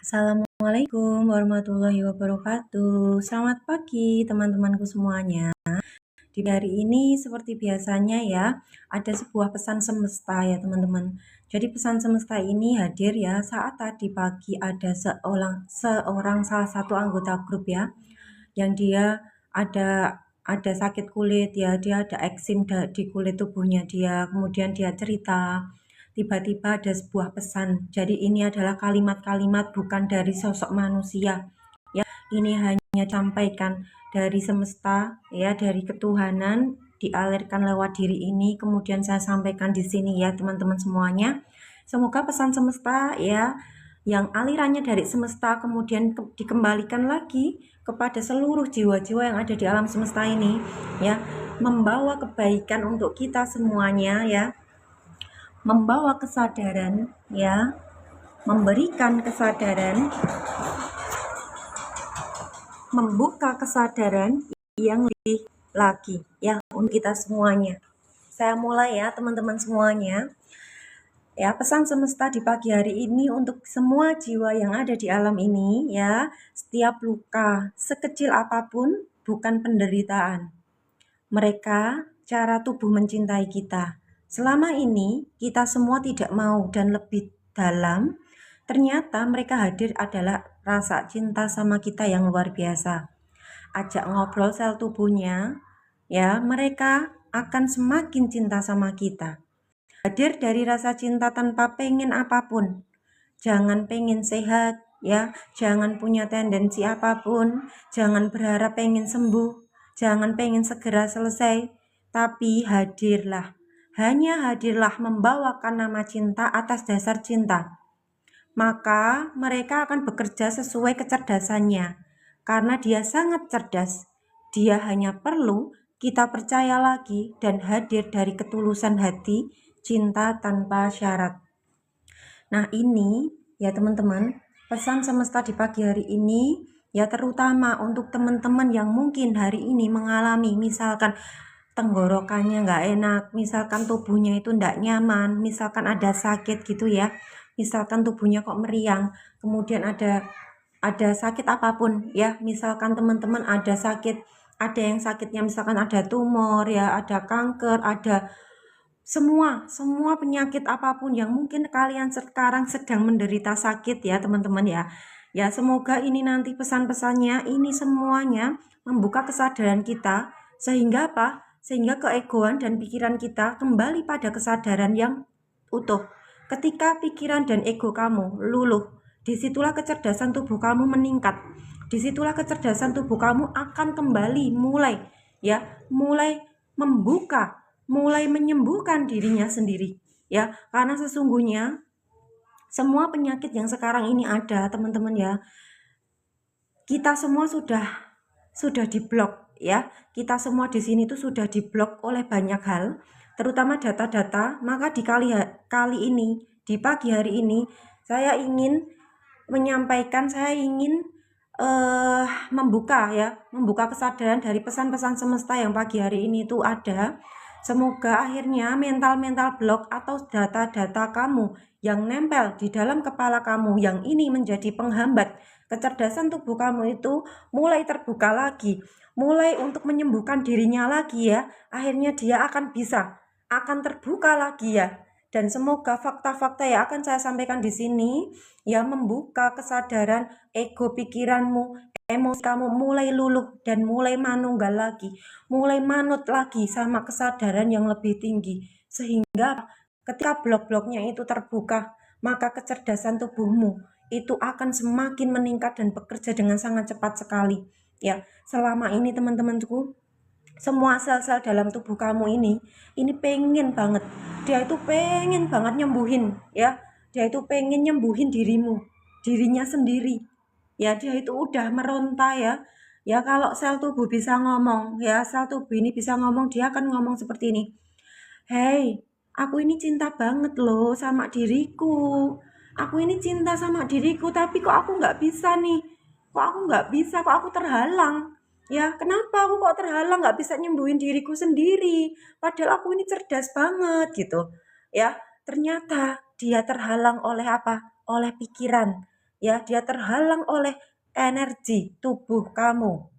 Assalamualaikum warahmatullahi wabarakatuh. Selamat pagi teman-temanku semuanya. Di hari ini seperti biasanya ya, ada sebuah pesan semesta ya teman-teman. Jadi pesan semesta ini hadir ya saat tadi pagi ada seorang salah satu anggota grup ya, yang dia ada sakit kulit ya, dia ada eksim di kulit tubuhnya dia. Kemudian dia cerita, tiba-tiba ada sebuah pesan. Jadi ini adalah kalimat-kalimat bukan dari sosok manusia. Ya, ini hanya sampaikan dari semesta ya, dari ketuhanan dialirkan lewat diri ini. Kemudian saya sampaikan di sini ya teman-teman semuanya. Semoga pesan semesta ya yang alirannya dari semesta kemudian dikembalikan lagi kepada seluruh jiwa-jiwa yang ada di alam semesta ini ya, membawa kebaikan untuk kita semuanya ya, membawa kesadaran ya, memberikan kesadaran, membuka kesadaran yang lebih lagi ya untuk kita semuanya. Saya mulai ya teman-teman semuanya. Ya, pesan semesta di pagi hari ini untuk semua jiwa yang ada di alam ini ya, setiap luka sekecil apapun bukan penderitaan. Mereka cara tubuh mencintai kita. Selama ini kita semua tidak mau dan lebih dalam, ternyata mereka hadir adalah rasa cinta sama kita yang luar biasa. Ajak ngobrol sel tubuhnya, ya mereka akan semakin cinta sama kita. Hadir dari rasa cinta tanpa pengen apapun. Jangan pengen sehat, ya. Jangan punya tendensi apapun. Jangan berharap pengen sembuh. Jangan pengen segera selesai. Tapi hadirlah. Hanya hadirlah membawakan nama cinta atas dasar cinta. Maka mereka akan bekerja sesuai kecerdasannya. Karena dia sangat cerdas. Dia hanya perlu kita percaya lagi dan hadir dari ketulusan hati, cinta tanpa syarat. Nah ini ya teman-teman, pesan semesta di pagi hari ini ya, terutama untuk teman-teman yang mungkin hari ini mengalami misalkan tenggorokannya nggak enak, misalkan tubuhnya itu nggak nyaman, misalkan ada sakit gitu ya, misalkan tubuhnya kok meriang, kemudian ada sakit apapun ya, misalkan teman-teman ada sakit, ada yang sakitnya misalkan ada tumor ya, ada kanker, ada semua penyakit apapun yang mungkin kalian sekarang sedang menderita sakit ya teman-teman ya. Ya semoga ini nanti pesan-pesannya ini semuanya membuka kesadaran kita sehingga apa? Sehingga keegoan dan pikiran kita kembali pada kesadaran yang utuh. Ketika pikiran dan ego kamu luluh, disitulah kecerdasan tubuh kamu meningkat. Disitulah kecerdasan tubuh kamu akan kembali mulai membuka, mulai menyembuhkan dirinya sendiri ya, karena sesungguhnya semua penyakit yang sekarang ini ada teman-teman ya, kita semua sudah diblok ya, kita semua di sini tuh sudah diblok oleh banyak hal, terutama data-data. Maka di kali ini, di pagi hari ini saya ingin menyampaikan, saya ingin membuka kesadaran dari pesan-pesan semesta yang pagi hari ini tuh ada. Semoga akhirnya mental-mental block atau data-data kamu yang nempel di dalam kepala kamu yang ini menjadi penghambat kecerdasan tubuh kamu itu mulai terbuka lagi, mulai untuk menyembuhkan dirinya lagi ya. Akhirnya dia akan terbuka lagi ya. Dan semoga fakta-fakta yang akan saya sampaikan di sini ya membuka kesadaran ego pikiranmu, emosi kamu mulai luluh dan mulai manunggal lagi, mulai manut lagi sama kesadaran yang lebih tinggi. Sehingga ketika blok-bloknya itu terbuka, maka kecerdasan tubuhmu itu akan semakin meningkat dan bekerja dengan sangat cepat sekali. Ya, selama ini teman-temanku, semua sel-sel dalam tubuh kamu ini pengen banget, dia itu pengen banget nyembuhin ya, dia itu pengen nyembuhin dirinya sendiri ya. Dia itu udah meronta ya, ya kalau sel tubuh bisa ngomong ya, sel tubuh ini bisa ngomong, dia akan ngomong seperti ini, hey, aku ini cinta banget loh sama diriku, aku ini cinta sama diriku, tapi kok aku nggak bisa nih, kok aku nggak bisa, kok aku terhalang. Ya, kenapa aku kok terhalang nggak bisa nyembuhin diriku sendiri? Padahal aku ini cerdas banget gitu. Ya, ternyata dia terhalang oleh apa? Oleh pikiran. ya, dia terhalang oleh energi tubuh kamu.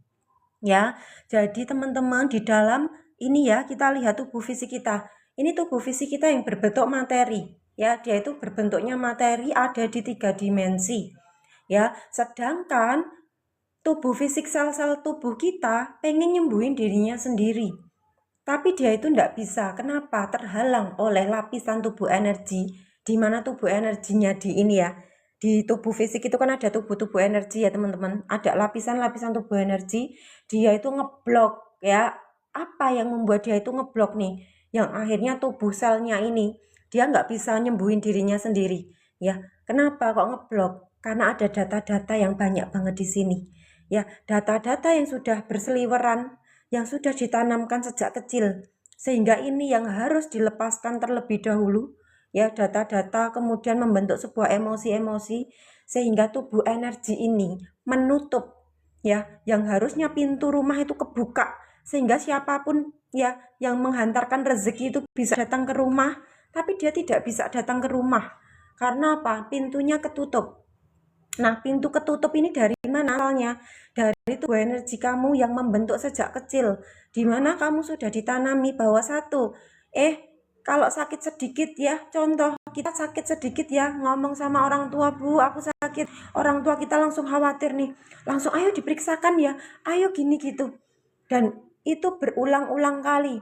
Ya, jadi teman-teman di dalam ini ya, kita lihat tubuh fisik kita. Ini tubuh fisik kita yang berbentuk materi. Ya, dia itu berbentuknya materi, ada di 3 dimensi. Ya, sedangkan tubuh fisik sel-sel tubuh kita pengen nyembuhin dirinya sendiri. Tapi dia itu tidak bisa. Kenapa? Terhalang oleh lapisan tubuh energi, di mana tubuh energinya di ini ya. Di tubuh fisik itu kan ada tubuh-tubuh energi ya teman-teman. Ada lapisan-lapisan tubuh energi, dia itu ngeblok ya. Apa yang membuat dia itu ngeblok nih? Yang akhirnya tubuh selnya ini, dia nggak bisa nyembuhin dirinya sendiri. Ya, kenapa kok ngeblok? Karena ada data-data yang banyak banget di sini. Ya, data-data yang sudah berseliweran, yang sudah ditanamkan sejak kecil, sehingga ini yang harus dilepaskan terlebih dahulu, ya, data-data kemudian membentuk sebuah emosi-emosi, sehingga tubuh energi ini menutup, ya, yang harusnya pintu rumah itu kebuka, sehingga siapapun ya yang menghantarkan rezeki itu bisa datang ke rumah, tapi dia tidak bisa datang ke rumah. Karena apa? Pintunya ketutup. Nah, pintu ketutup ini dari mana asalnya? Dari tubuh energi kamu yang membentuk sejak kecil, di mana kamu sudah ditanami bahwa satu, kalau sakit sedikit ya, contoh kita sakit sedikit ya, ngomong sama orang tua, Bu, aku sakit, orang tua kita langsung khawatir nih, langsung ayo diperiksakan ya, ayo gini gitu. Dan itu berulang-ulang kali.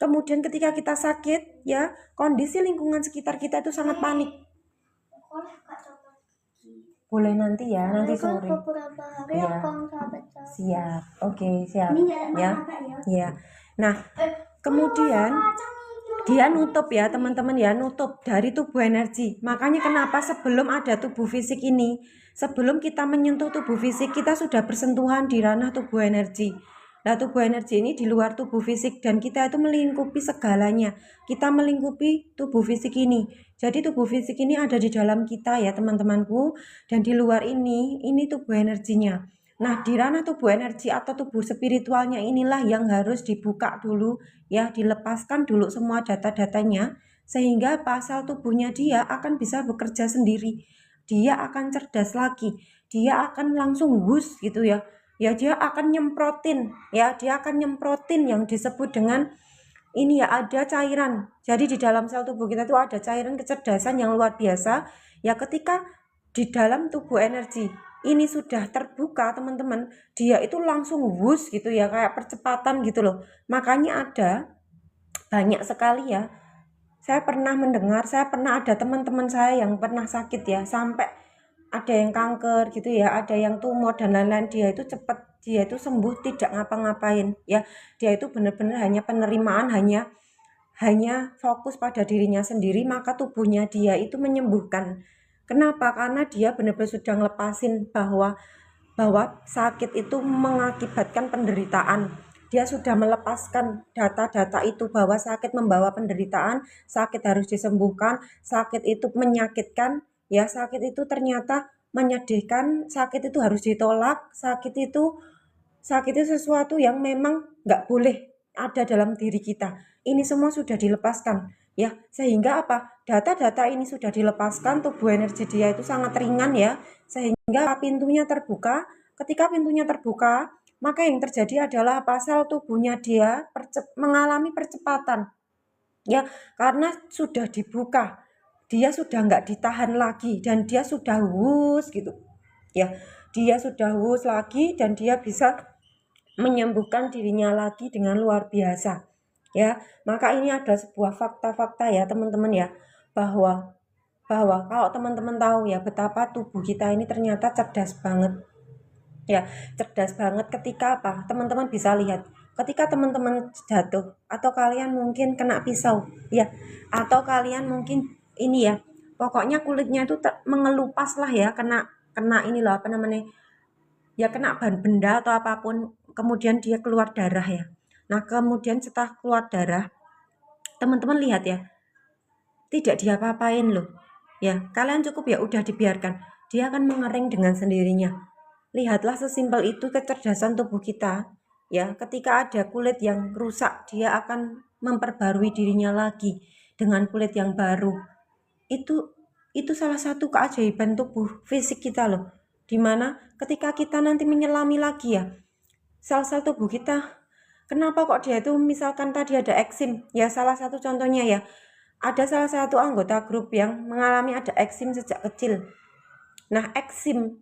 Kemudian ketika kita sakit ya, kondisi lingkungan sekitar kita itu sangat panik. Boleh nanti ya, nanti sore. Ya, siap. Oke, siap. Ya, ya. Nah, kemudian dia nutup ya teman-teman ya, nutup dari tubuh energi. Makanya kenapa sebelum ada tubuh fisik ini, sebelum kita menyentuh tubuh fisik, kita sudah bersentuhan di ranah tubuh energi. Nah, tubuh energi ini di luar tubuh fisik dan kita itu melingkupi segalanya. Kita melingkupi tubuh fisik ini. Jadi tubuh fisik ini ada di dalam kita ya teman-temanku, dan di luar ini tubuh energinya. Nah, di ranah tubuh energi atau tubuh spiritualnya inilah yang harus dibuka dulu ya, dilepaskan dulu semua data-datanya, sehingga pasal tubuhnya dia akan bisa bekerja sendiri. Dia akan cerdas lagi. Dia akan langsung wus gitu ya. Ya, dia akan nyemprotin ya, dia akan nyemprotin yang disebut dengan ini ya, ada cairan. Jadi di dalam sel tubuh kita itu ada cairan kecerdasan yang luar biasa. Ya, ketika di dalam tubuh energi ini sudah terbuka teman-teman, dia itu langsung wus gitu ya, kayak percepatan gitu loh. Makanya ada banyak sekali ya, saya pernah ada teman-teman saya yang pernah sakit ya, sampai ada yang kanker gitu ya, ada yang tumor dan lain-lain, dia itu cepat, dia itu sembuh tidak ngapa-ngapain ya, dia itu benar-benar hanya penerimaan, hanya fokus pada dirinya sendiri, maka tubuhnya dia itu menyembuhkan. Kenapa? Karena dia benar-benar sudah ngelepasin bahwa sakit itu mengakibatkan penderitaan. Dia sudah melepaskan data-data itu bahwa sakit membawa penderitaan, sakit harus disembuhkan, sakit itu menyakitkan, ya, sakit itu ternyata menyedihkan, sakit itu harus ditolak, sakit itu sesuatu yang memang nggak boleh ada dalam diri kita. Ini semua sudah dilepaskan, ya, sehingga apa? Data-data ini sudah dilepaskan, tubuh energi dia itu sangat ringan ya, sehingga pintunya terbuka. Ketika pintunya terbuka, maka yang terjadi adalah pasal tubuhnya dia mengalami percepatan, ya, karena sudah dibuka, dia sudah nggak ditahan lagi dan dia sudah wus gitu, ya, dia sudah wus lagi dan dia bisa menyembuhkan dirinya lagi dengan luar biasa, ya. Maka ini ada sebuah fakta-fakta ya teman-teman ya, bahwa kalau teman-teman tahu ya betapa tubuh kita ini ternyata cerdas banget. Ya, cerdas banget ketika apa? Teman-teman bisa lihat, ketika teman-teman jatuh atau kalian mungkin kena pisau, ya, atau kalian mungkin ini ya, pokoknya kulitnya itu mengelupas lah ya, kena ini loh apa namanya? Ya, kena benda atau apapun, kemudian dia keluar darah ya. Nah, kemudian setelah keluar darah, teman-teman lihat ya, tidak diapa-apain loh. Ya, kalian cukup ya udah dibiarkan. Dia akan mengering dengan sendirinya. Lihatlah sesimpel itu kecerdasan tubuh kita. Ya, ketika ada kulit yang rusak, dia akan memperbarui dirinya lagi dengan kulit yang baru. Itu Itu salah satu keajaiban tubuh fisik kita loh. Dimana ketika kita nanti menyelami lagi ya, sel-sel tubuh kita, kenapa kok dia itu misalkan tadi ada eksim, ya salah satu contohnya ya, ada salah satu anggota grup yang mengalami ada eksim sejak kecil. Nah, eksim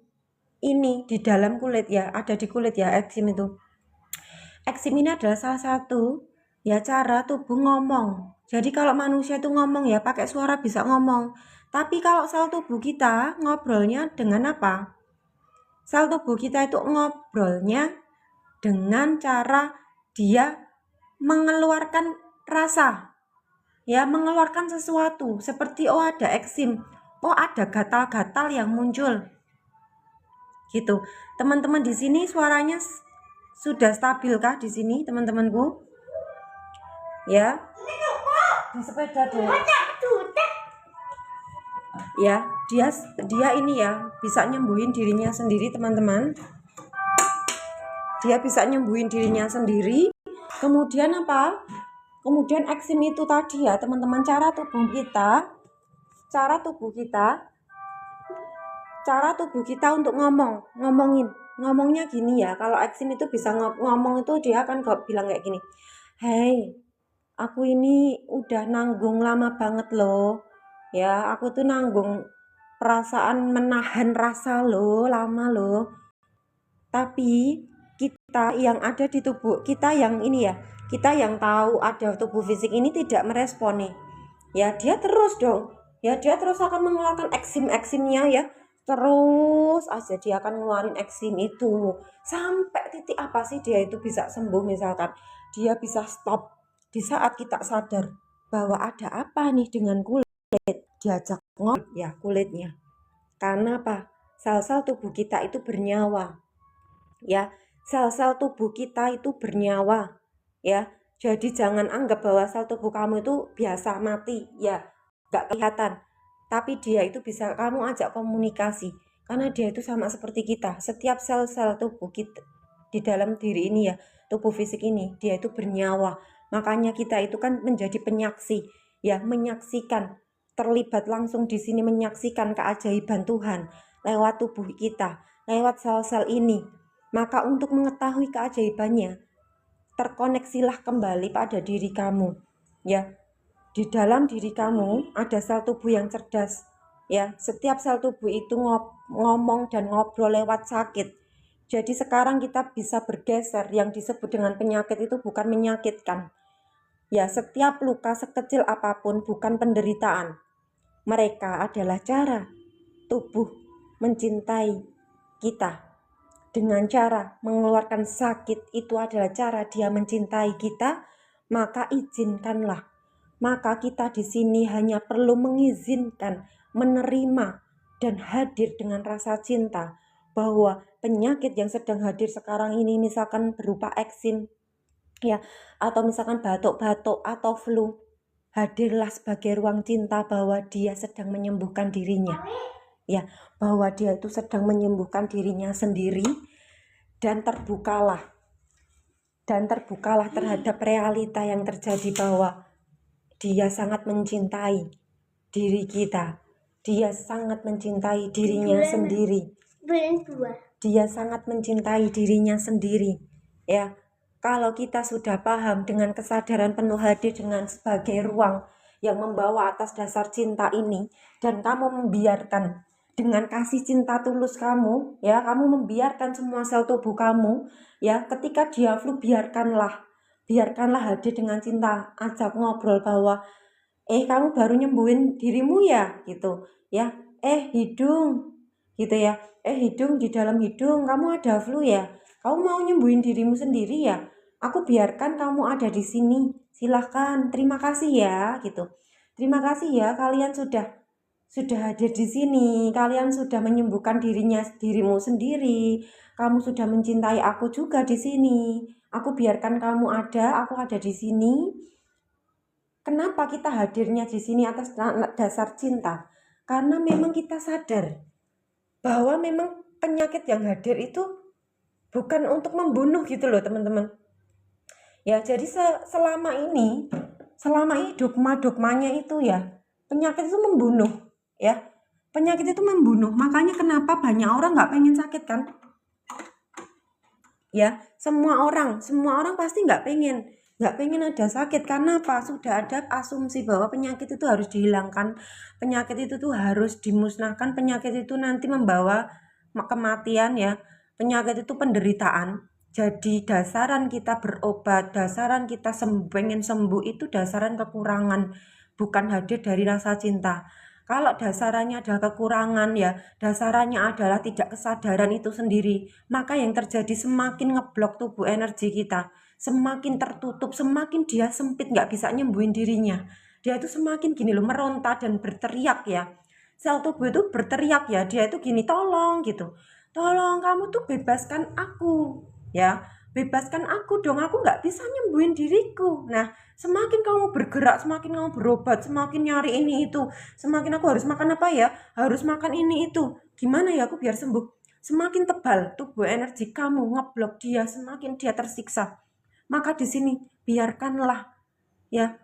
ini di dalam kulit ya, ada di kulit ya eksim itu. Eksim ini adalah salah satu ya cara tubuh ngomong. Jadi kalau manusia itu ngomong ya pakai suara bisa ngomong. Tapi kalau sel tubuh kita ngobrolnya dengan apa? Sel tubuh kita itu ngobrolnya dengan cara dia mengeluarkan rasa. Ya, mengeluarkan sesuatu seperti oh ada eksim, oh ada gatal-gatal yang muncul. Gitu. Teman-teman di sini suaranya sudah stabil kah di sini, teman-temanku? Ya. Di sepeda deh. Ya, dia ini ya bisa nyembuhin dirinya sendiri, teman-teman. Dia bisa nyembuhin dirinya sendiri. Kemudian apa? Kemudian eksim itu tadi ya, teman-teman, cara tubuh kita untuk ngomongnya gini ya. Kalau eksim itu bisa ngomong itu dia akan bilang kayak gini. Hey, aku ini udah nanggung lama banget loh. Ya, aku tuh nanggung perasaan menahan rasa loh, lama loh. Tapi kita yang ada di tubuh kita yang ini ya, kita yang tahu ada tubuh fisik ini tidak merespon nih. Ya, dia terus dong. Ya, dia terus akan mengeluarkan eksimnya ya. Terus aja dia akan ngeluarin eksim itu. Sampai titik apa sih dia itu bisa sembuh, misalkan. Dia bisa stop di saat kita sadar bahwa ada apa nih dengan kulit. Diajak ngobrol ya kulitnya. Karena apa? Sel-sel tubuh kita itu bernyawa. Ya, sel-sel tubuh kita itu bernyawa. Ya, jadi jangan anggap bahwa sel tubuh kamu itu biasa mati. Ya, gak kelihatan. Tapi dia itu bisa kamu ajak komunikasi. Karena dia itu sama seperti kita. Setiap sel-sel tubuh kita di dalam diri ini ya, tubuh fisik ini, dia itu bernyawa. Makanya kita itu kan menjadi penyaksi. Ya, menyaksikan, terlibat langsung di sini menyaksikan keajaiban Tuhan lewat tubuh kita, lewat sel-sel ini. Maka untuk mengetahui keajaibannya, terkoneksilah kembali pada diri kamu. Ya, di dalam diri kamu ada sel tubuh yang cerdas. Ya, setiap sel tubuh itu ngomong dan ngobrol lewat sakit. Jadi sekarang kita bisa bergeser, yang disebut dengan penyakit itu bukan menyakitkan. Ya, setiap luka sekecil apapun bukan penderitaan. Mereka adalah cara tubuh mencintai kita. Dengan cara mengeluarkan sakit, itu adalah cara dia mencintai kita, maka izinkanlah. Maka kita di sini hanya perlu mengizinkan, menerima, dan hadir dengan rasa cinta bahwa penyakit yang sedang hadir sekarang ini, misalkan berupa eksim, ya, atau misalkan batuk-batuk atau flu, hadirlah sebagai ruang cinta bahwa dia sedang menyembuhkan dirinya. Ya, bahwa dia itu sedang menyembuhkan dirinya sendiri, dan terbukalah terhadap realita yang terjadi bahwa dia sangat mencintai diri kita. Dia sangat mencintai dirinya sendiri. Dia sangat mencintai dirinya sendiri. Ya, kalau kita sudah paham dengan kesadaran penuh hadir dengan sebagai ruang yang membawa atas dasar cinta ini, dan kamu membiarkan dengan kasih cinta tulus kamu, ya, kamu membiarkan semua sel tubuh kamu, ya, ketika dia flu biarkanlah hadir dengan cinta, ajak ngobrol bahwa kamu baru nyembuhin dirimu ya, gitu, ya, hidung, gitu ya, hidung, di dalam hidung kamu ada flu ya, kamu mau nyembuhin dirimu sendiri ya, aku biarkan kamu ada di sini, silahkan, terima kasih ya, gitu, terima kasih ya kalian sudah hadir di sini, kalian sudah menyembuhkan dirimu sendiri, kamu sudah mencintai aku juga di sini, aku biarkan kamu ada, aku ada di sini. Kenapa kita hadirnya di sini atas dasar cinta? Karena memang kita sadar bahwa memang penyakit yang hadir itu bukan untuk membunuh gitu loh, teman-teman. Ya, jadi selama ini dogmanya itu ya, penyakit itu membunuh, ya. Penyakit itu membunuh. Makanya kenapa banyak orang nggak pengen sakit kan? Ya, semua orang pasti nggak pengen ada sakit. Karena apa? Sudah ada asumsi bahwa penyakit itu harus dihilangkan, penyakit itu tuh harus dimusnahkan, penyakit itu nanti membawa kematian ya, penyakit itu penderitaan. Jadi dasaran kita berobat, dasaran kita pengen sembuh itu dasaran kekurangan, bukan hadir dari rasa cinta. Kalau dasarannya ada kekurangan ya, dasarannya adalah tidak kesadaran itu sendiri, maka yang terjadi semakin ngeblok tubuh energi kita, semakin tertutup, semakin dia sempit, nggak bisa nyembuhin dirinya. Dia itu semakin gini loh, meronta dan berteriak ya. Sel tubuh itu berteriak ya, dia itu gini, tolong gitu. Tolong kamu tuh bebaskan aku ya. Bebaskan aku dong, aku nggak bisa nyembuhin diriku. Nah, semakin kamu bergerak, semakin kamu berobat, semakin nyari ini itu, semakin aku harus makan apa ya, harus makan ini itu, gimana ya aku biar sembuh. Semakin tebal tubuh energi kamu ngeblok dia, semakin dia tersiksa. Maka di sini biarkanlah ya,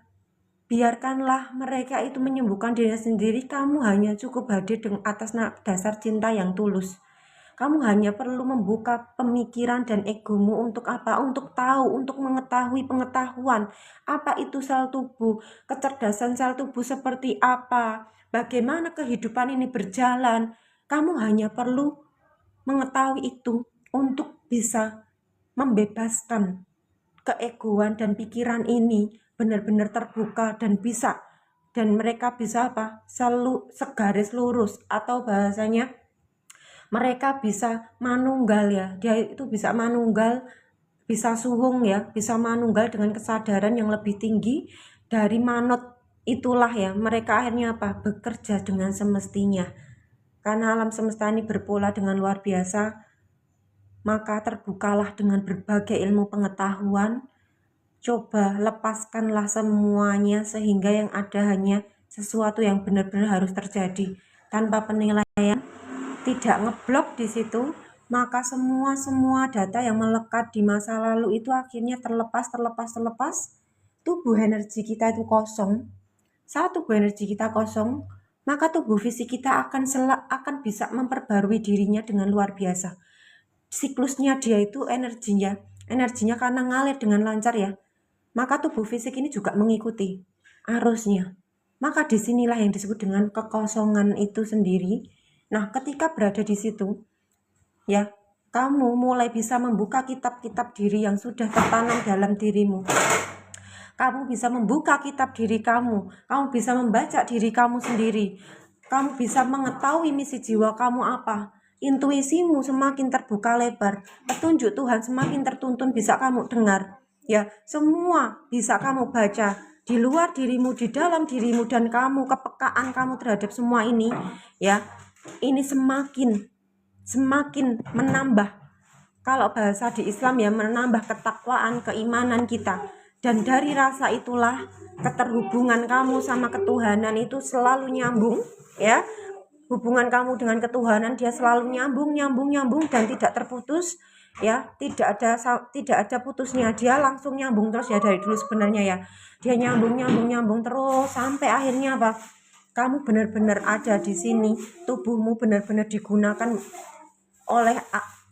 biarkanlah mereka itu menyembuhkan diri sendiri. Kamu hanya cukup hadir dengan atas dasar cinta yang tulus. Kamu hanya perlu membuka pemikiran dan egomu untuk apa? Untuk tahu, untuk mengetahui pengetahuan. Apa itu sel tubuh? Kecerdasan sel tubuh seperti apa? Bagaimana kehidupan ini berjalan? Kamu hanya perlu mengetahui itu untuk bisa membebaskan keegoan dan pikiran ini benar-benar terbuka dan mereka bisa apa? Selalu segaris lurus, atau bahasanya mereka bisa manunggal ya, dia itu bisa manunggal, bisa suwung ya, bisa manunggal dengan kesadaran yang lebih tinggi dari manut. Itulah ya, mereka akhirnya apa? Bekerja dengan semestinya. Karena alam semesta ini berpola dengan luar biasa, maka terbukalah dengan berbagai ilmu pengetahuan. Coba lepaskanlah semuanya sehingga yang ada hanya sesuatu yang benar-benar harus terjadi tanpa penilaian, tidak ngeblok di situ. Maka semua data yang melekat di masa lalu itu akhirnya terlepas. Tubuh energi kita itu kosong. Saat tubuh energi kita kosong, maka tubuh fisik kita akan bisa memperbarui dirinya dengan luar biasa. Siklusnya dia itu energinya karena ngalir dengan lancar ya, maka tubuh fisik ini juga mengikuti arusnya. Maka disinilah yang disebut dengan kekosongan itu sendiri. Nah, ketika berada di situ, ya, kamu mulai bisa membuka kitab-kitab diri yang sudah tertanam dalam dirimu. Kamu bisa membuka kitab diri kamu bisa membaca diri kamu sendiri, kamu bisa mengetahui misi jiwa kamu apa, intuisimu semakin terbuka lebar, petunjuk Tuhan semakin tertuntun bisa kamu dengar, ya, semua bisa kamu baca di luar dirimu, di dalam dirimu, dan kamu, kepekaan kamu terhadap semua ini, ya, ini semakin menambah, kalau bahasa di Islam ya, menambah ketakwaan, keimanan kita. Dan dari rasa itulah keterhubungan kamu sama ketuhanan itu selalu nyambung ya. Hubungan kamu dengan ketuhanan dia selalu nyambung dan tidak terputus ya, tidak ada putusnya, dia langsung nyambung terus ya, dari dulu sebenarnya ya. Dia nyambung terus sampai akhirnya apa? Kamu benar-benar ada di sini, tubuhmu benar-benar digunakan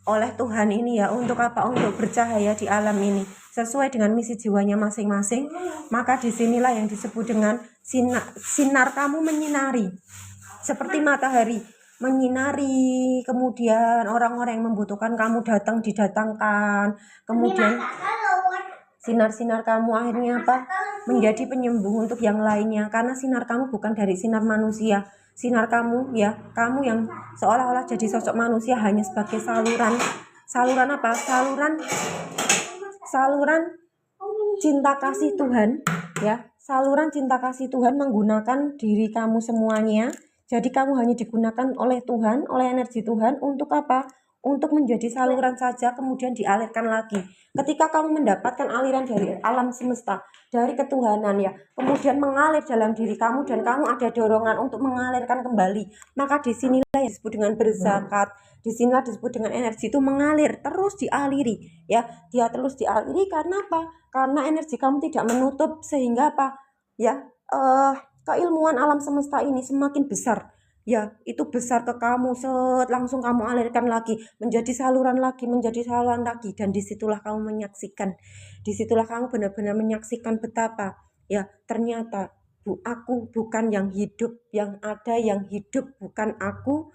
oleh Tuhan ini ya, untuk apa? Untuk bercahaya di alam ini sesuai dengan misi jiwanya masing-masing. Maka disinilah yang disebut dengan sinar kamu menyinari seperti matahari menyinari, kemudian orang-orang yang membutuhkan kamu didatangkan, kemudian sinar-sinar kamu akhirnya apa? Menjadi penyembuh untuk yang lainnya, karena sinar kamu bukan dari sinar manusia. Sinar kamu ya, kamu yang seolah-olah jadi sosok manusia hanya sebagai saluran apa? Saluran cinta kasih Tuhan ya. Saluran cinta kasih Tuhan menggunakan diri kamu semuanya. Jadi kamu hanya digunakan oleh Tuhan, oleh energi Tuhan untuk apa? Untuk menjadi saluran saja, kemudian dialirkan lagi. Ketika kamu mendapatkan aliran dari alam semesta, dari ketuhanan ya, kemudian mengalir dalam diri kamu dan kamu ada dorongan untuk mengalirkan kembali, maka disinilah yang disebut dengan berzakat. Disinilah disebut dengan energi itu mengalir, terus dialiri ya. Dia terus dialiri karena apa? Karena energi kamu tidak menutup, sehingga apa? Ya, keilmuan alam semesta ini semakin besar ya itu besar ke kamu, langsung kamu alirkan lagi, menjadi saluran lagi, menjadi saluran lagi, dan disitulah kamu menyaksikan, disitulah kamu benar-benar menyaksikan betapa, ya ternyata aku bukan yang hidup, yang ada yang hidup bukan aku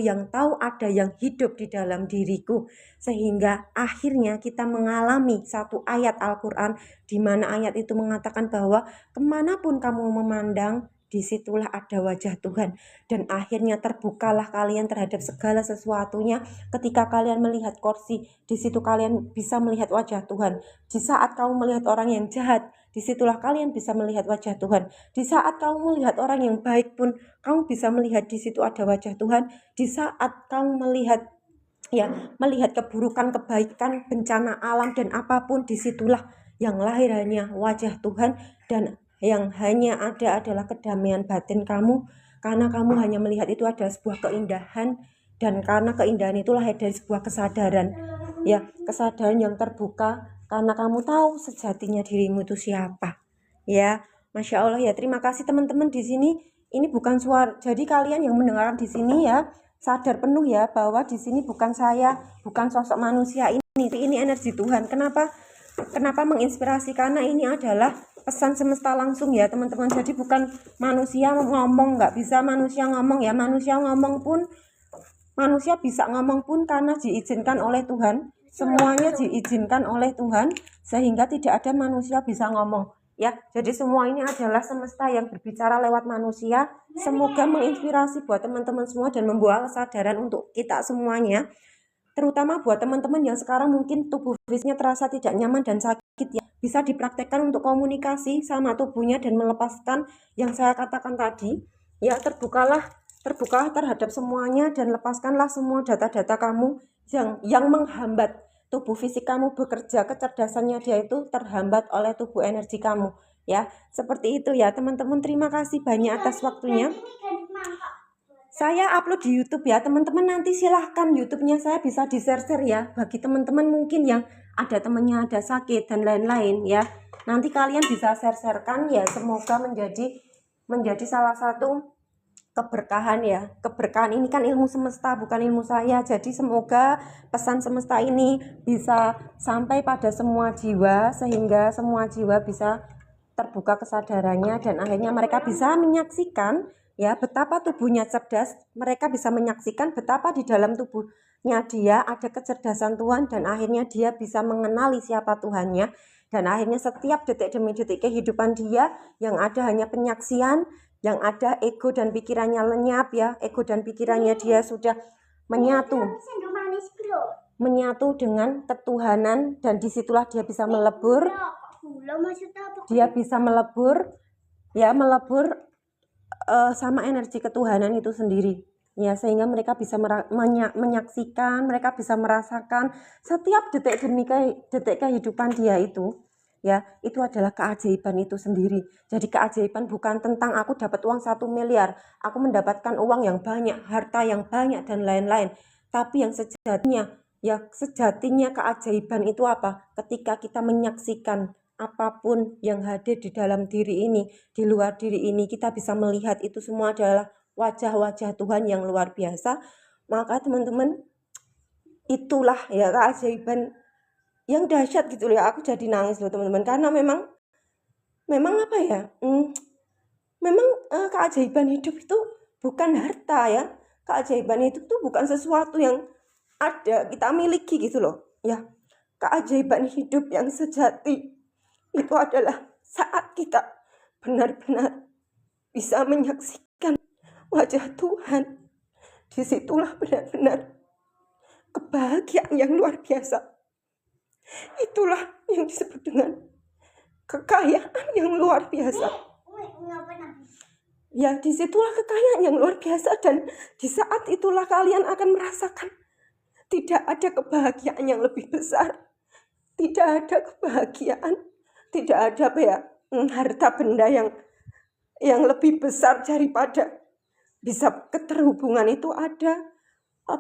yang tahu ada yang hidup di dalam diriku, sehingga akhirnya kita mengalami satu ayat Al-Quran, di mana ayat itu mengatakan bahwa kemanapun kamu memandang, disitulah ada wajah Tuhan. Dan akhirnya terbukalah kalian terhadap segala sesuatunya. Ketika kalian melihat kursi, di situ kalian bisa melihat wajah Tuhan. Di saat kamu melihat orang yang jahat, disitulah kalian bisa melihat wajah Tuhan. Di saat kamu melihat orang yang baik pun, kamu bisa melihat di situ ada wajah Tuhan. Di saat kamu melihat melihat keburukan, kebaikan, bencana alam dan apapun, disitulah yang lahir hanya wajah Tuhan, dan yang hanya ada adalah kedamaian batin kamu, karena kamu hanya melihat itu adalah sebuah keindahan, dan karena keindahan itu lahir dari sebuah kesadaran, kesadaran yang terbuka, karena kamu tahu sejatinya dirimu itu siapa. Ya, Masya Allah ya. Terima kasih teman-teman di sini. Ini bukan suara. Jadi kalian yang mendengarkan di sini ya, sadar penuh ya bahwa di sini bukan saya, bukan sosok manusia ini energi Tuhan. Kenapa menginspirasi? Karena ini adalah pesan semesta langsung ya teman-teman. Jadi bukan manusia ngomong, nggak bisa manusia ngomong ya. Manusia bisa ngomong pun karena diizinkan oleh Tuhan. Semuanya diizinkan oleh Tuhan, sehingga tidak ada manusia bisa ngomong ya. Jadi semua ini adalah semesta yang berbicara lewat manusia. Semoga menginspirasi buat teman-teman semua dan membawa kesadaran untuk kita semuanya, terutama buat teman-teman yang sekarang mungkin tubuh fisiknya terasa tidak nyaman dan sakit ya. Bisa dipraktekkan untuk komunikasi sama tubuhnya dan melepaskan yang saya katakan tadi ya. Terbukalah terhadap semuanya dan lepaskanlah semua data-data kamu yang menghambat tubuh fisik kamu bekerja. Kecerdasannya dia itu terhambat oleh tubuh energi kamu ya. Seperti itu ya teman-teman. Terima kasih banyak atas waktunya. Saya upload di YouTube ya teman-teman, nanti silahkan YouTube-nya saya bisa di-share ya bagi teman-teman mungkin yang ada temannya ada sakit dan lain-lain ya. Nanti kalian bisa share-sharekan ya, semoga menjadi salah satu keberkahan ya. Keberkahan ini kan ilmu semesta bukan ilmu saya, jadi semoga pesan semesta ini bisa sampai pada semua jiwa, sehingga semua jiwa bisa terbuka kesadarannya dan akhirnya mereka bisa menyaksikan ya betapa tubuhnya cerdas. Mereka bisa menyaksikan betapa di dalam tubuhnya dia ada kecerdasan Tuhan, dan akhirnya dia bisa mengenali siapa Tuhannya, dan akhirnya setiap detik demi detik kehidupan dia yang ada hanya penyaksian, yang ada ego dan pikirannya lenyap ya. Ego dan pikirannya dia sudah menyatu dengan ketuhanan, dan disitulah dia bisa melebur. Dia bisa melebur sama energi ketuhanan itu sendiri ya, sehingga mereka bisa menyaksikan, mereka bisa merasakan setiap detik demi detik kehidupan dia itu ya. Itu adalah keajaiban itu sendiri. Jadi keajaiban bukan tentang aku dapat uang 1 miliar, aku mendapatkan uang yang banyak, harta yang banyak dan lain-lain, tapi yang sejatinya keajaiban itu apa? Ketika kita menyaksikan apapun yang hadir di dalam diri ini, di luar diri ini, kita bisa melihat itu semua adalah wajah-wajah Tuhan yang luar biasa. Maka teman-teman, itulah ya keajaiban yang dahsyat gitu loh ya. Aku jadi nangis loh teman-teman, karena memang apa ya, memang keajaiban hidup itu bukan harta ya. Keajaiban itu tuh bukan sesuatu yang ada kita miliki gitu loh ya. Keajaiban hidup yang sejati itu adalah saat kita benar-benar bisa menyaksikan wajah Tuhan. Disitulah benar-benar kebahagiaan yang luar biasa. Itulah yang disebut dengan kekayaan yang luar biasa. Ya, disitulah kekayaan yang luar biasa, dan di saat itulah kalian akan merasakan tidak ada kebahagiaan yang lebih besar. Tidak ada kebahagiaan, tidak ada harta benda yang lebih besar daripada bisa keterhubungan itu ada.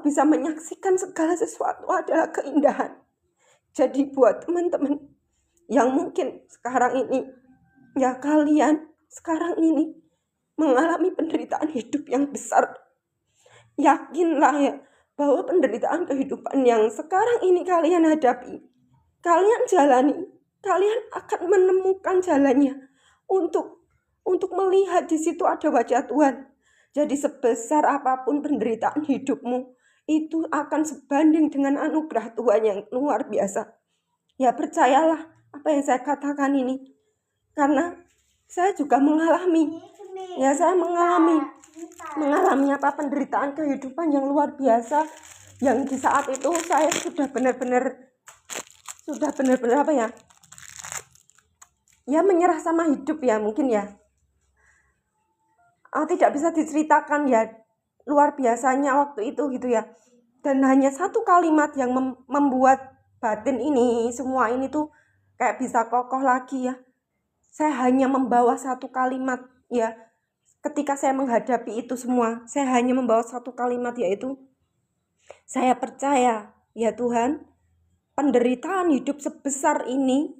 Bisa menyaksikan segala sesuatu adalah keindahan. Jadi buat teman-teman yang mungkin sekarang ini ya, kalian sekarang ini mengalami penderitaan hidup yang besar, yakinlah ya bahwa penderitaan kehidupan yang sekarang ini kalian hadapi, kalian jalani, kalian akan menemukan jalannya untuk melihat di situ ada wajah Tuhan. Jadi sebesar apapun penderitaan hidupmu, itu akan sebanding dengan anugerah Tuhan yang luar biasa. Ya percayalah apa yang saya katakan ini, karena saya juga mengalami, ya saya mengalami apa penderitaan kehidupan yang luar biasa, yang di saat itu saya sudah benar-benar apa ya menyerah sama hidup ya, mungkin ya tidak bisa diceritakan ya luar biasanya waktu itu gitu ya. Dan hanya satu kalimat yang membuat batin ini semua ini tuh kayak bisa kokoh lagi ya. Saya hanya membawa satu kalimat ya. Ketika saya menghadapi itu semua, saya hanya membawa satu kalimat, yaitu saya percaya ya Tuhan, penderitaan hidup sebesar ini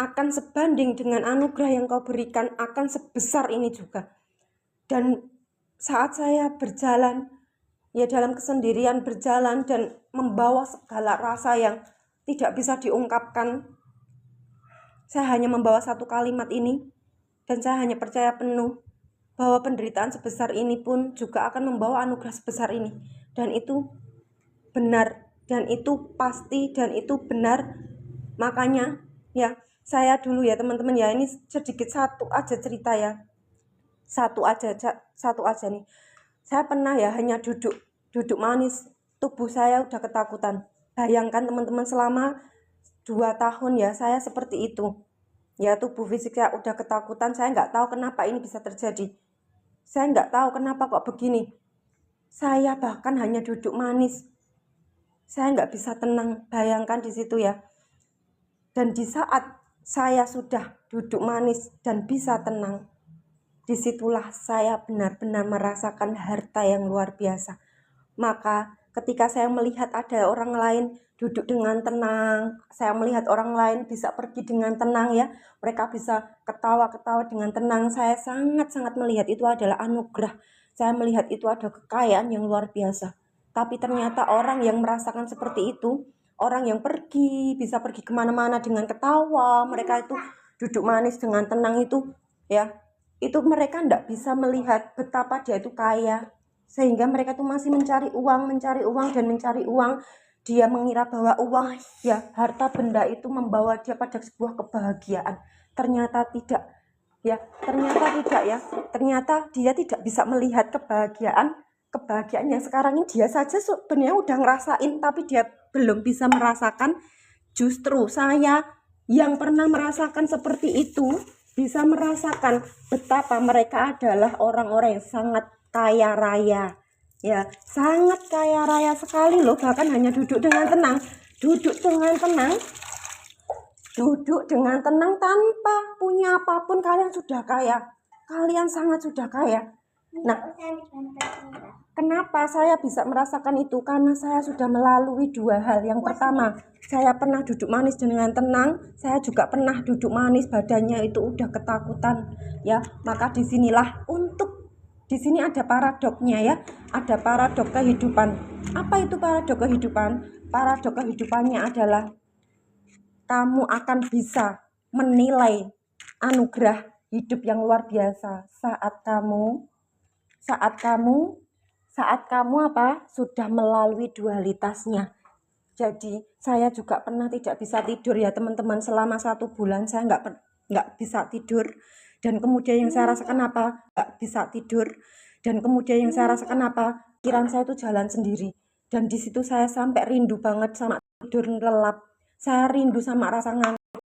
akan sebanding dengan anugerah yang Kau berikan, akan sebesar ini juga. Dan saat saya berjalan ya dalam kesendirian, berjalan dan membawa segala rasa yang tidak bisa diungkapkan, saya hanya membawa satu kalimat ini, dan saya hanya percaya penuh bahwa penderitaan sebesar ini pun juga akan membawa anugerah sebesar ini. Dan itu benar, dan itu pasti, dan itu benar. Makanya ya saya dulu ya teman-teman ya, ini sedikit satu aja cerita ya, satu aja nih. Saya pernah ya hanya duduk manis, tubuh saya udah ketakutan. Bayangkan teman-teman, selama 2 tahun ya saya seperti itu ya, tubuh fisik saya udah ketakutan. Saya nggak tahu kenapa ini bisa terjadi, saya nggak tahu kenapa kok begini. Saya bahkan hanya duduk manis, saya nggak bisa tenang. Bayangkan di situ ya. Dan di saat saya sudah duduk manis dan bisa tenang, disitulah saya benar-benar merasakan harta yang luar biasa. Maka ketika saya melihat ada orang lain duduk dengan tenang, saya melihat orang lain bisa pergi dengan tenang ya, mereka bisa ketawa-ketawa dengan tenang, saya sangat-sangat melihat itu adalah anugerah. Saya melihat itu ada kekayaan yang luar biasa. Tapi ternyata orang yang merasakan seperti itu, orang yang bisa pergi kemana-mana dengan ketawa, mereka itu duduk manis dengan tenang itu ya, itu mereka tidak bisa melihat betapa dia itu kaya, sehingga mereka tuh masih mencari uang dan mencari uang. Dia mengira bahwa uang ya, harta benda itu membawa dia pada sebuah kebahagiaan. Ternyata tidak ya, ternyata dia tidak bisa melihat kebahagiaan yang sekarang ini. Dia saja sebenarnya udah ngerasain, tapi dia belum bisa merasakan. Justru saya yang pernah merasakan seperti itu bisa merasakan betapa mereka adalah orang-orang yang sangat kaya raya ya, sangat kaya raya sekali loh. Bahkan hanya duduk dengan tenang tanpa punya apapun, kalian sudah kaya, kalian sangat sudah kaya. Nah, kenapa saya bisa merasakan itu? Karena saya sudah melalui 2 hal. Yang pertama, saya pernah duduk manis dengan tenang. Saya juga pernah duduk manis badannya itu udah ketakutan ya. Maka di sini ada paradoknya ya. Ada paradok kehidupan. Apa itu paradok kehidupan? Paradok kehidupannya adalah kamu akan bisa menilai anugerah hidup yang luar biasa saat kamu sudah melalui dualitasnya. Jadi saya juga pernah tidak bisa tidur ya teman-teman, selama 1 bulan saya nggak bisa tidur. Dan kemudian yang saya rasakan nggak bisa tidur. Dan kemudian yang saya rasakan pikiran saya itu jalan sendiri. Dan di situ saya sampai rindu banget sama tidur lelap. Saya rindu sama rasa ngantuk.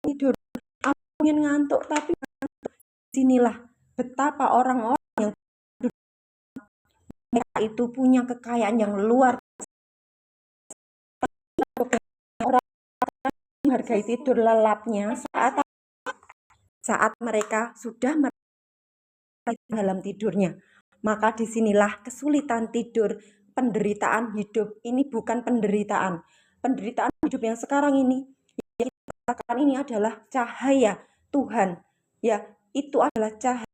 Tidur, aku ingin ngantuk, tapi sinilah betapa orang-orang yang mereka itu punya kekayaan yang luar biasa. Orang menghargai tidur lelapnya saat mereka sudah dalam tidurnya. Maka disinilah kesulitan tidur, penderitaan hidup. Ini bukan penderitaan hidup yang sekarang ini. Yang kita katakan ini adalah cahaya Tuhan ya, itu adalah cahaya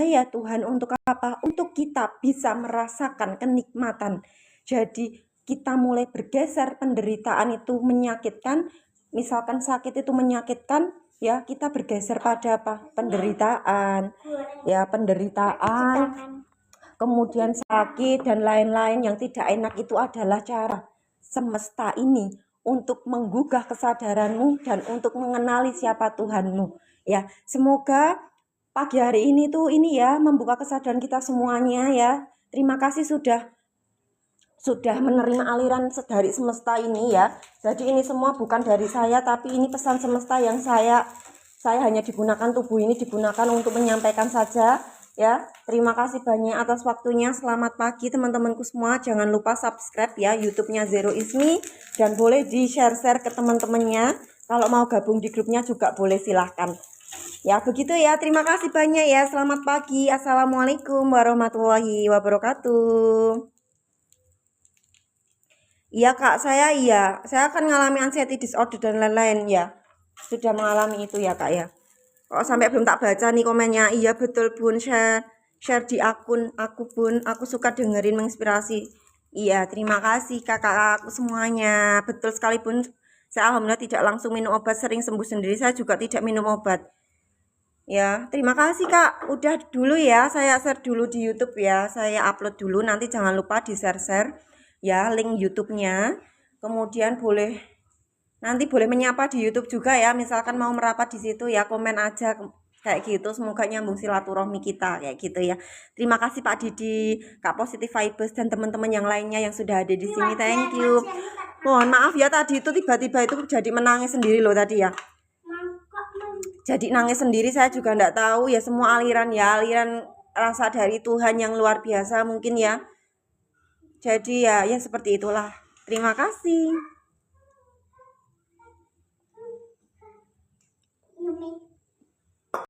ya Tuhan, untuk apa? Untuk kita bisa merasakan kenikmatan. Jadi kita mulai bergeser, penderitaan itu menyakitkan, misalkan sakit itu menyakitkan, ya kita bergeser pada apa? Penderitaan, ya penderitaan, kemudian sakit dan lain-lain yang tidak enak. Itu adalah cara semesta ini untuk menggugah kesadaranmu dan untuk mengenali siapa Tuhanmu. Ya, semoga pagi hari ini tuh ini ya membuka kesadaran kita semuanya ya. Terima kasih sudah menerima aliran dari semesta ini ya. Jadi ini semua bukan dari saya, tapi ini pesan semesta yang saya hanya digunakan, tubuh ini digunakan untuk menyampaikan saja ya. Terima kasih banyak atas waktunya. Selamat pagi teman-temanku semua. Jangan lupa subscribe ya YouTube-nya Zero Ismi, dan boleh di-share ke teman-temannya. Kalau mau gabung di grupnya juga boleh, silahkan. Ya begitu ya, terima kasih banyak ya. Selamat pagi. Assalamualaikum warahmatullahi wabarakatuh. Iya kak, saya akan mengalami anxiety disorder dan lain-lain ya. Sudah mengalami itu ya kak ya. Kok sampai belum tak baca nih komennya. Iya betul bun, share di akun aku bun. Aku suka dengerin, menginspirasi. Iya, terima kasih kakak aku semuanya. Betul sekali bun. Saya alhamdulillah tidak langsung minum obat, sering sembuh sendiri. Saya juga tidak minum obat. Ya, terima kasih kak. Udah dulu ya, saya share dulu di YouTube ya. Saya upload dulu, nanti jangan lupa di share ya link YouTube-nya. Kemudian nanti boleh menyapa di YouTube juga ya. Misalkan mau merapat di situ ya, komen aja kayak gitu. Semoga nyambung silaturahmi kita kayak gitu ya. Terima kasih Pak Didi, Kak Positive Vibes, dan teman-teman yang lainnya yang sudah ada di sini. Thank you. Mohon maaf ya tadi itu tiba-tiba itu jadi menangis sendiri loh tadi ya. Jadi nangis sendiri, saya juga enggak tahu ya, semua aliran rasa dari Tuhan yang luar biasa mungkin ya. Jadi ya seperti itulah. Terima kasih.